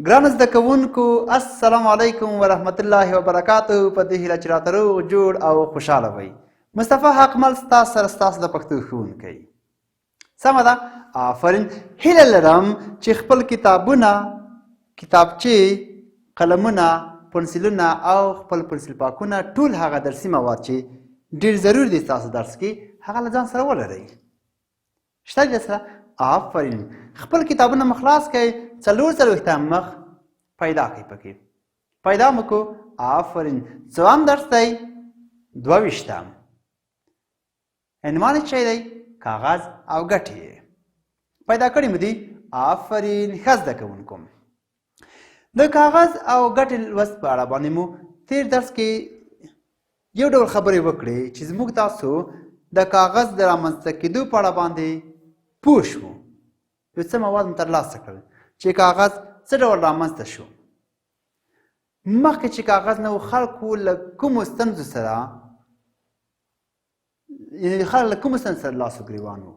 ګرانو زده کوونکو السلام علیکم ورحمت الله وبرکاتو. په دې هیله چې راته روغ جوړ او خوشحاله وئ. مصطفی حقمل ستاسو سره ستاسو د پښتو ښوونکی. سمه ده، آفرین. هیله لرم چې خپل کتابونه، کتابچې، قلمونه، پنسلونه او خپل پنسل پاکونه ټول هغه درسي مواد چې ډېر ضرور دي ستاسو درس کې هغه له ځان سره ولرئ. شته دې سره؟ آفرین. خپل کتابونه مو خلاص کړئ، 4 مخ پیدا کړئ پکې. پیدا مو کو. آفرین. څوام درس دی؟ 22. عنوان یې دی کاغذ او ګټې. پیدا کړي مو دي؟ آفرین. ښه زده کوونکو، د کاغذ او ګټې لوست په اړه باندې مو تېر درس کې یو ډول خبرې وکړې چې زموږ تاسو د کاغذ د رامنځته کېدو په اړه باندې پوه شو. یو څه مواد مو ترلاسه کړل چې کاغذ څه ډول رامنځته شو. مخکې چې کاغذ نه و، خلکو له کومو ستونزو سره، یعنې خلک له کومو ستونزو سره لاس و ګرېوان وو.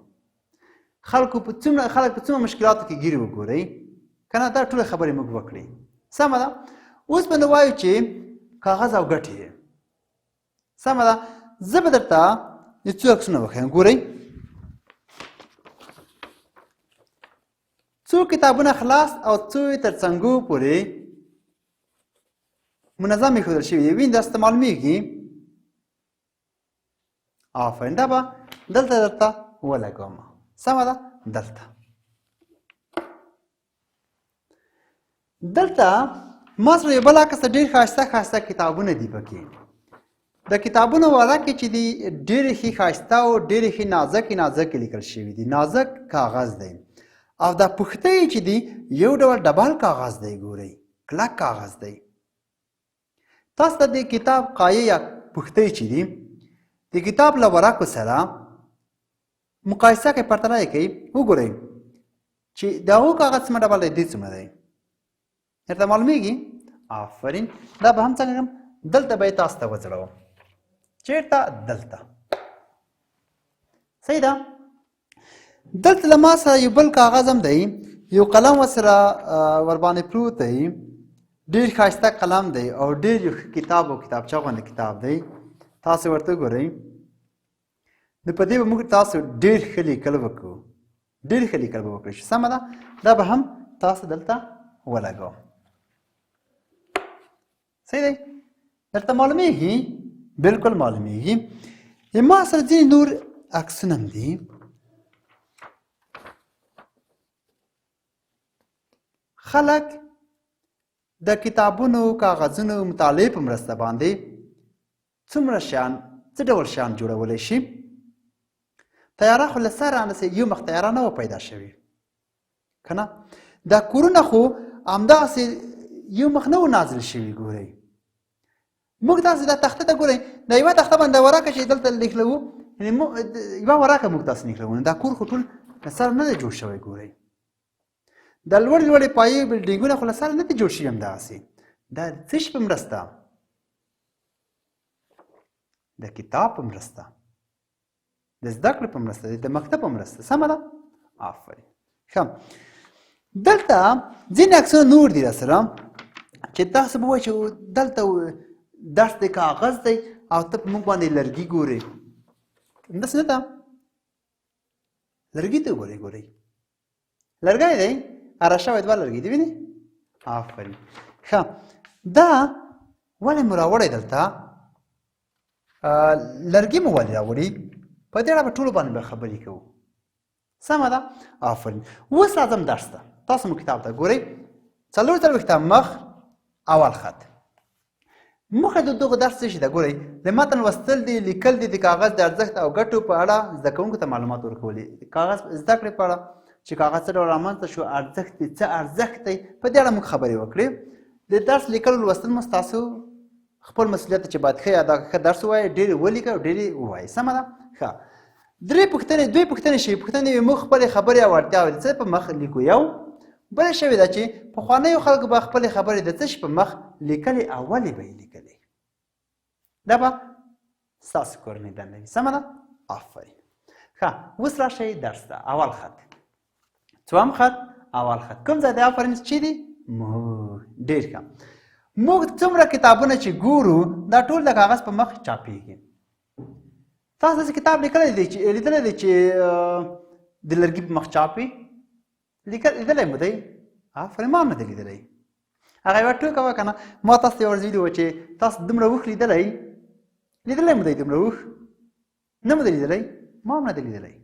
خلک په څومره مشکلاتو کې ګیر وګورئ که نه. دا ټولې خبرې موږ وکړې. سمه ده. اوس به نه وایو چې کاغذ او ګټې. سمه ده. زه به درته یو څو عکسونه وښیم. ګورئ، څو کتابونه خلاص او څو یې تر څنګو پورې منظم ایښودل شوي دي. وینې داسې ته معلومېږي. آفرین. دا به دلته درته ولګوم. سمه ده. دلته ما سره یو بل عکس ډېر ښایسته کتابونه دي پکې. د کتابونو والا کې چې دي ډېرې ښې ښایسته او ډېرې ښې نازکې لیکل شوي دي. نازک کاغذ دی. او دا پښتۍ چې دی یو ډول ډبل کاغذ دی. ګورئ، کلک کاغذ دی. تاسو ته د کتاب قایې یا پښتۍ چې دی د کتاب له ورقو سره مقایسه کوئ، پرتله یې کوئ. وګورئ چې د هغو کاغذ څومره ډبل دی، دې څومره دی. درته معلومېږي؟ آفرین. دا به هم څنګه کوم، دلته به یې تاسو ته وځړوم. چېرته؟ دلته. صحیح ده. دلته له ما سره یو بل کاغذ هم دی، یو قلم ورسره ورباندې پروت دی. ډېر ښایسته قلم دی او ډېر یو ښه کتاب او کتابچه غوندې کتاب دی. تاسو ورته وګورئ. نو په دې به موږ تاسو ډېر ښه لیکل وکړو. ډېر ښه لیکل به وکړئ. سمه ده. دا به هم تاسو دلته ولګوم. صحیح دی. درته معلومېږي؟ بلکل معلومېږي. ما سره ځینې نور عکسونه هم دي. خلک د کتابونو، کاغذونو، مطالعې په مرسته باندې څه ډول شیان جوړولی شي. تیاره خو له سره همداسې یو مخ تیاره نه وه پیدا شوې، که نه؟ دا کورونه خو همداسې یو مخ نه و نازل شوي. ګورئ، موږ تاسو دا تخته ته ګورئ، دا یوه تخته باندې ورقه چې دلته نښلوو، یوه ورقه موږ تاسو نښلوو. دا کور خو ټول له سره نه دی جوړ شوی. ګورئ، دا لوړې پایې بلډینګونه خو له سره نه دي جوړ شوي همداسې. دا د څه شي په مرسته؟ د کتاب په مرسته، د زده کړې په مرسته، د مکتب په مرسته. سمه ده. آفرین. ښه، دلته ځینې عکسونه نور دي راسره چې تاسو به وایئ چې دلته درس د کاغذ دی او ته په موږ باندې لرګي ګورې. همداسې نه ده. لرګي ته ګورئ. لرګی دی، اره شوی 2 لرګي دي. وینې؟ آفرین. ښه، دا ولې مو راوړی دلته؟ لرګي مو ولې راوړي؟ په دې اړه به ټولو باندې به خبرې کوو. سمه ده. آفرین. اوس راځم درس ته. تاسو مو کتاب ته ګورئ. 4 مخ اول خط. موخه د دغه درس څه شي ده؟ ګورئ، د متن لوستل دي، لیکل دي، د کاغذ د ارزښت او ګټو په اړه زده کوونکو ته معلومات ورکول دي. کاغذ زده کړې په اړه چې کاغذ څه ډول رامنځته شو، ارزښت یې څه ارزښت دی، په دې اړه موږ خبرې وکړې. د درس لیکل لوستل مو ستاسو خپل مسؤلیت چې باید ښه ادا ښه درس ووایئ، ډېرې ولیکئ او ډېرې ووایئ. سمه ده. ښه، 2 پوښتنې شي. پوښتنې موږ خپلې خبرې او اړتیاوې د څه په مخ لیکو. یو بله شوې ده چې پخوانیو خلکو به خپلې خبرې د څه شي په مخ لیکلې او ولې به یې لیکلې. دا به ستاسو کورنۍ دنده وي. سمه ده. آفرین. ښه، اوس راشئ درس ته. اول خط. 2 خط. اول خط کوم ځای دی؟ آفرین. چې دی ډېر ښه. موږ څومره کتابونه چې ګورو دا ټول د کاغذ په مخ چاپېږي. تاسو داسې کتاب لیدلی دی چې د لرګي په مخ چاپ وي؟ لیدلی مو دی؟ آفرین، ما هم نه دی لیدلی. هغه یوه ټوکه وه که نه، ما تاسو ته یو ورځ ویلي وه چې تاسو دومره اوښ لیدلی مو دی دومره اوښ؟ نه مو دی لیدلی؟ ما هم نه دی لیدلی.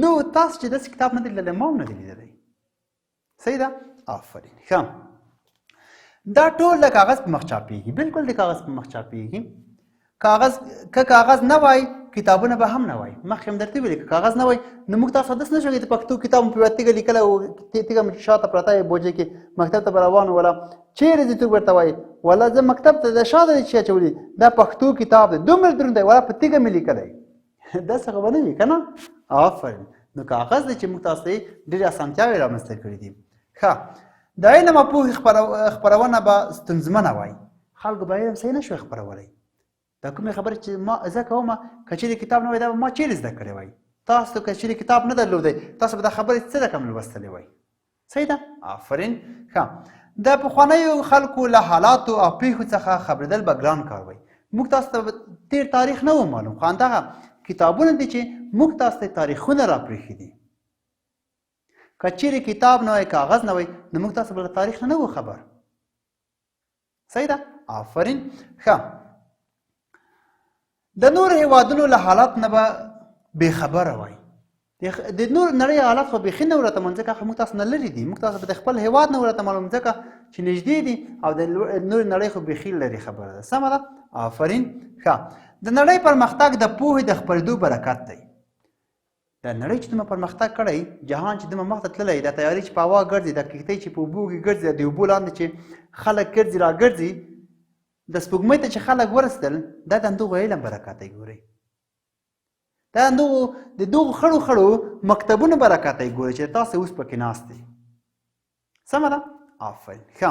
نو تاسو چې داسې کتاب نه دی لیدلی ما هم نه دی لیدلی. صحیح ده؟ آفرین. ښه، دا ټول د کاغذ په مخ چاپېږي، بلکل د کاغذ په مخ چاپېږي. که کاغذ نه وای کتابونه به هم نه وای. مخکې هم درته ویلي که کاغذ نه وای نو موږ تاسو داسې نه شو د پښتو کتاب مو په یوه تیږه لیکلی او تیږه مې شاته پرته وي بوجۍ کې مکتب ته به روان وله چیرې ځې څوک ورته وایي والله زه مکتب ته د شاته دی چې اچولي دا پښتو کتاب دی دومره دروند دی والله په تیږه مې لیکلی داسې خو به نه وي که نه؟ آفرین. نو کاغذ دی چې موږ تاسو ته یې ډېرې اسانتیاوې رامنځته کړي دي. ښه، د علم او پوهې خپرونه به ستونزمنه وای. خلکو به علم صحیح نه شوی خپرولی. دا کومې خبرې چې ما زه کوم که چیرې کتاب نه وای دا به ما چیرې زده کړی وای. تاسو که چیرې کتاب نه درلودی تاسو به دا خبرې څه رقم لوستلی وای. صحیح ده؟ آفرین. ښه، د پخوانیو خلکو له حالاتو او پیښو څخه خبرېدل به ګران کار وای. موږ تاسو ته تېر تاریخ نه و معلوم، خو همدغه کتابونه دي چې موږ تاسو ته تاریخونه راپرېښي دي. که چیرې کتاب نه وای کاغذ نه وای نو موږ تاسو به له تاریخ نه وو خبر. صحیح ده؟ آفرین. ښه، د نور هیوادونو له حالات نه به بېخبره وای. د نور نړۍ حالات خو بیخي نه ورته معلوم ځکه موږ تاسو نه لرې دي. موږ تاسو به د خپل هیواد نه ورته معلوم ځکه چې نږدې دي او د نور نړۍ خو بیخي لرې خبره ده. سمه ده؟ آفرین. ښه، د نړۍ پرمختګ د پوهې د خپرېدو برکت دی. د نړۍ چې دومره پرمختګ کړی جهان چې دومره مخته تللی دا تیارې چې په هوا ګرځي دا کښتۍ چې په اوبو کې ګرځي د اوبو لاندې چې خلک ګرځي را ګرځي د سپوږمۍ ته چې خلک ورسېدل دا د همدغو علم برکت دی. ګورئ دا د دغو خړو خړو مکتبونو برکت دی. ګورئ چې تاسې اوس پکې ناست دی. سمه ده؟ آفرین. ښه،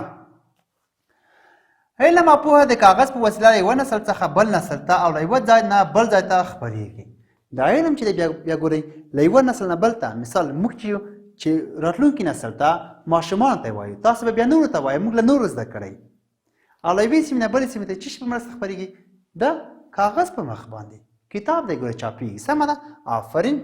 علم او پوهه د کاغذ په وسیله یوه نسل څخه بل نسل ته او له یوه ځای نه بل ځای ته خپرېږي. دا علم چې دی بیا ګورئ له یوه نسل نه بل ته مثال موږ چې راتلونکي نسل ته ماشومانو ته وایو تاسو به بیا نورو ته وایو موږ له نورو زده کړئ او له یوې سیمې نه بلې سیمې ته چې په مرسته خپرېږي د کاغذ په مخ باندې کتاب دی ګوره چاپېږي. سمه ده؟ آفرین.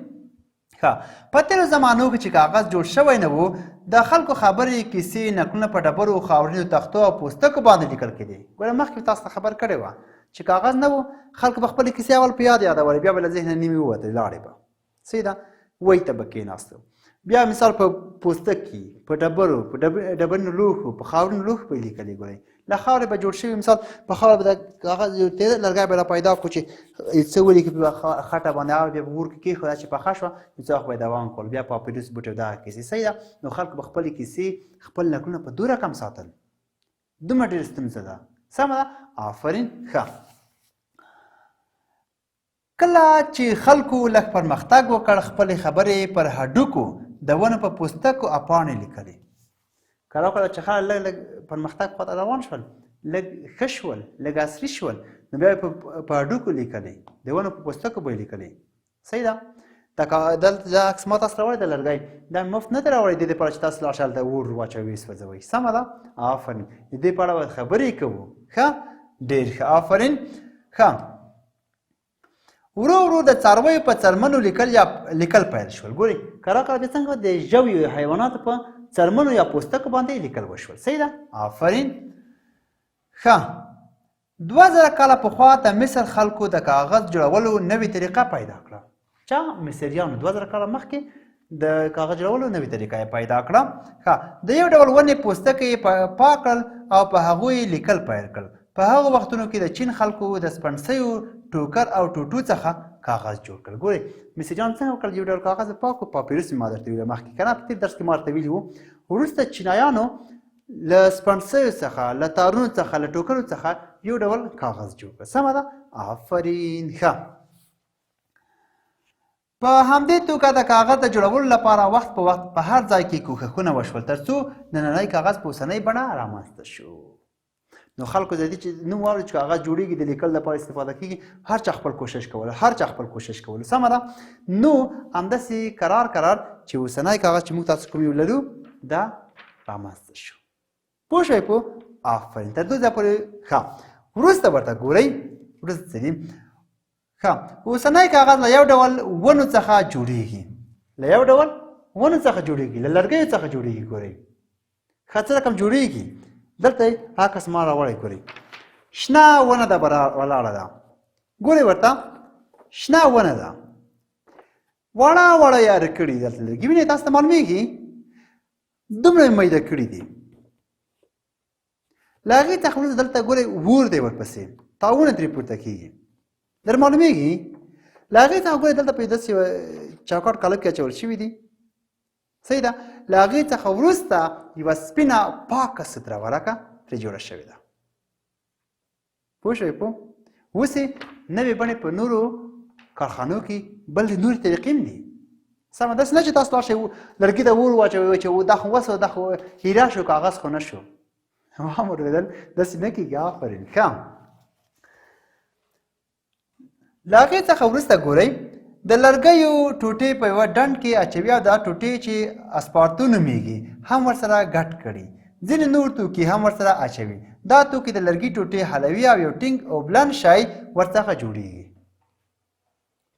ښه، په تېرو زمانو کې چې کاغذ جوړ شوی نه و د خلکو خبرې کیسې نکلونه په ډبرو خاورینو تختو او پوستکو باندې لیکل کېدې. ګوره مخکې تاسو ته خبر کړې وه چې کاغذ نه و خلکو به خپلې کیسې اول په یادولې بیا به له ذهنه نیمې ووتلې لاړې به. صحیح ده؟ وی ته به کېناستو بیا مثال په پوستکي په ډبرو په ډبرینو لوښو په خاورینو لوښو به یې لیکلې. ګورئ له خاورې به جوړ شوي مثال په خاوره به د کاغذ یو تېره لرګی به را پیدا کړو چې څه ولیکي په خټه باندې هغه بیا په اور کې کېښوده چې پخه شوه نو څه وخت به یې دوام کول بیا پاپیروس بوټي او دغه کیسې. صحیح ده؟ نو خلکو به خپلې کیسې خپل نکلونه په دو رقم ساتل. دومره ډېره ستونزه ده. سمه ده؟ آفرین. ښه، کله چې خلکو لږ پرمختګ وکړ خپلې خبرې پر هډوکو د ونو په پوستکو او پاڼې لیکلې. کله چې خلک لږ پرمختګ خواته روان شول لږ ښه شول لږ عصري شول نو بیا یې په هډوکو لیکلې د ونو په پوستکو به یې لیکلې. صحیح ده؟ دلته عکس ما تاسو راوړی د لرګی دا مفت نه دی راوړی د دې لپاره چې تاسو لاړ شئ هلته اور واچوئ سوځوئ. سمه ده؟ آفرین. د دې په اړه به خبرې کوو. ښه، ډېر ښه، آفرین. ښه، ورو ورو د څارویو په څرمنو لیکل پیل شول. ګورئ کله کله بیا څنګه د ژویو حیواناتو په څرمنو یا پوستکو باندې لیکل وشول. صحیح ده؟ آفرین. ښه، 2000 کاله پخوا د مصر خلکو د کاغذ جوړولو نوې طریقه پیدا کړه. چا؟ مصریانو 2000 کاله مخکې د کاغذ جوړولو نوې طریقه یې پیدا کړه. ښه، د یو ډول ونې پوستکي یې پاک کړل او په هغو یې لیکل پیل کړل. په هغو وختونو کې د چین خلکو د سپنسیو ټوکر او ټوټو څخه کاغذ جوړ کړل. ګورئ مصریان څنګه وکړل یو ډول کاغذ پاک و پاپیروس مې ما درته ویلي مخکې که نه په تېر درس کې ما درته ویلي وو. وروسته چینایانو له سپنسیو څخه له تارونو څخه له ټوکرو څخه یو ډول کاغذ جوړ کړ. سمه ده؟ آفرین. ښه، په همدې توګه د کاغذ د جوړولو لپاره وخت په وخت په هر ځای کې کوښښونه وشول تر څو نننی کاغذ په اوسنۍ بڼه رامنځته شو. نو خلکو د دې چې نوم واوري چې کاغذ جوړېږي د لیکلو لپاره استفاده کېږي هر چا خپل کوشش کولو. سمه ده؟ نو همداسې کرار چې اوسنی کاغذ چې موږ تاسو کوم یو لرو دا رامنځته شو. پوه شوئ په آفرین. تر دې ځایه پورې ښه. وروسته ورته ګورئ وروسته څه دي ښه اوسنی کاغذ له یو ډول ونو څخه جوړیږي. له یو ډول ونو څخه جوړیږي، له لرګیو څخه جوړیږي. ګورئ ښه څه رقم جوړیږي. دلته یې عکس ما راوړی. ګورئ شنه ونه ده ولاړه ده. ګورئ ورته شنه ونه ده واړه واړه یاره کړي. دلته لرګي وینئ تاسو ته معلومیږي دومره میده کړي دي. له هغې څخه وروسته دلته ګورئ اور دی ورپسې تاوونه ترې پورته کېږي. در معلومیږي. له هغې څخه ګورئ دلته په داسې چوکاټ قالب کې اچول شوي دي. صحیح ده. له هغې څخه وروسته یوه سپینه پاکه ستره ورقه ترې جوړه شوې ده. پوه شوئ پوه. اوس یې نوې بڼې په نورو کارخانو کې بل نورې طریقې هم دي. سمه داسې نه چې تاسو لاړ شئ لرګي ته اور واچوئ چې دا خو وسو دا خو هیره شو کاغذ خو نه شو. ما اورېدل داسې نه کېږي. آفرین ښه. له هغې څخه وروسته ګورئ د لرګیو ټوټې په یوه ډنډ کې اچوي او دا ټوټې چې اسپارتو نومیږي هم ورسره ګډ کړي. ځینې نور توکي هم ورسره اچوي. دا توکي د لرګي ټوټې حلوي او یو ټینګ او بلند شی ورڅخه جوړیږي.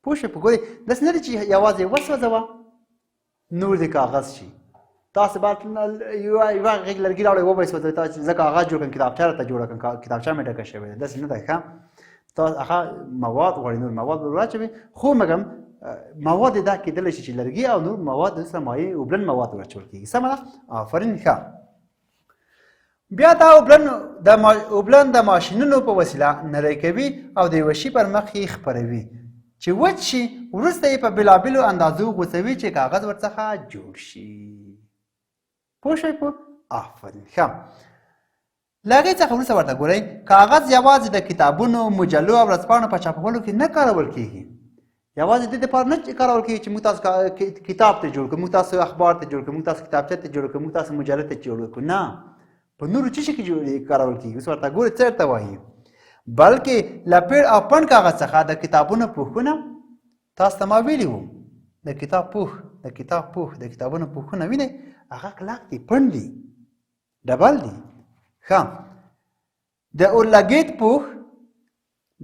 پوه شئ په ګورئ داسې نه دي چې یوازې وسوځوه نور د کاغذ شي. تاسو باید یوه غېږ لرګي راوړئ وبه یې سوځوئ تاسو زه کاغذ جوړ کړم کتابچه راته جوړه کړم کتابچه مې ډکه شوې ده. داسې نه ده. ښه تاسو هغه مواد غواړئ نور مواد ور واچوئ خو مګم مواد دا کېدلی شي چې لرګي او نور مواد سره مایع اوبلن مواد ورچول کېږي. سمه ده. آفرین ښه. بیا دا اوبلن د ماشینونو په وسیله نری کوي او د یوه شي پر مخ یې خپروي چې وچ شي. وروسته یې په بېلابېلو اندازو غوڅوي چې کاغذ ورڅخه جوړ شي. پوه شئ پوه. آفرین ښه. له هغې څخه وروسته ورته ګورئ کاغذ یوازې د کتابونو مجلو او ورځپاڼو په چاپولو کې نه کارول کېږي. یوازې دې دپاره نه کارول کېږي چې موږ تاسو کتاب ته جوړ کړو موږ تاسو اخبار ته جوړ کړو موږ تاسو کتابچه ته جوړ کړو موږ تاسو مجله ته جوړ کړو. نه په نورو څه شي کې کارول کېږي. اوس ورته ګورئ څه ورته وایي. بلکې له پیړ او پڼ کاغذ څخه د کتابونو پوښونه تاسو ته ما ویلي وو د کتاب پوښ د کتاب پوښ د کتابونو پوښونه وینئ هغه کلک دي پڼ دي ډبل دي. ښه د اورلګیت پوښ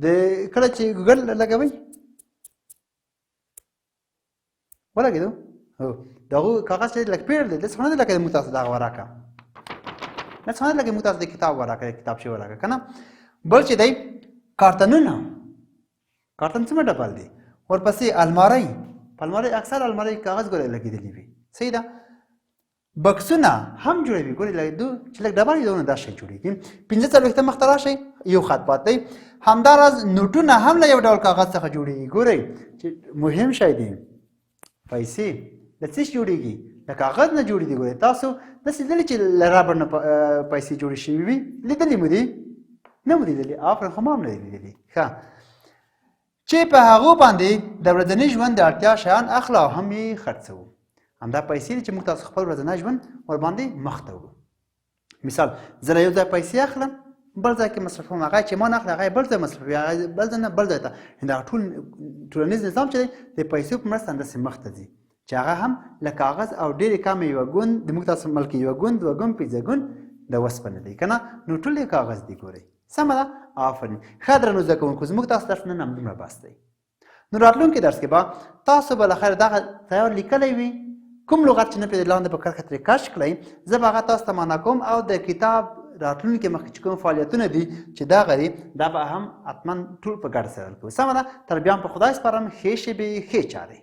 د کله چې ګوګل لګوئ ولګېدو هو د هغو کاغذ چې لږ پیړ دی داسې خو نه دی لکه موږ تاسو دغه ورکه داسې خو نه دی لکه موږ تاسو د کتاب ورکه د کتابچې ورکه که نه. بل چې دی کارتنونه کارتن څومره ډبل دی. ورپسې المارۍ په المارۍ اکثر المارۍ کاغذ ګورئ لګېدلي وي. صحیح ده. بکسونه هم جوړوي. ګورئ چې لږ ډبل وي دونه دا شی جوړېږي. 45 مخ ته راشئ یو خط پات دی. همداراز نوټونه هم له یو ډول کاغذ څخه جوړېږي. ګورئ چې مهم شی دی. پیسې له څه شي جوړېږي؟ له کاغذ نه جوړې دي. ګورئ تاسو داسې لیدلي چې له رابر نه پیسې جوړې شوي وي؟ لیدلي مو دي؟ نه مو لیدلي. آفرین خو ما هم نه دي لیدلي. ښه چې په هغو باندې د ورځني ژوند د اړتیا شیان اخلو او هم یې خرڅوو. همدا پیسې دي چې موږ تاسو خپل ورځنی ژوند ورباندې مخ ته وړو. مثال زه له یو ځای پیسې اخلم بل ځای کې مصرفوم. هغه چې ما نه اخلي هغه بل ځای مصرفوي هغه بل ځای نه بل ځای ته. دا ټول ټولنیز نظام چې دی د پیسو په مرسته همداسې مخ ته ځي چې هغه هم له کاغذ او ډېرې کمې یوه ګوند د موږ تاسو ملک یوه ګوند دوه ګوند پنځه ګوند د وسپنې دی که نه نو ټول یې کاغذ دی. ګورئ سمه ده. آفرین ښه درنو زده کوونکو زموږ تاسو درس نن همدومره بس دی. نو راتلونکي درس کې به تاسو بالاخره دغه تیار لیکلی وي کوم لغت چې نه پوهېدئ لاندې په کرښه ترې کش کړئ. زه به هغه تاسو ته معنا کوم او د کتاب راتلونکي مخکې چې کوم فعالیتونه دي چې دغه دي دا به هم حتما ټول په ګډه سره کوو. سمه ده. تر بیا هم په خدای سپارم. ښې شېبې ښې چارې.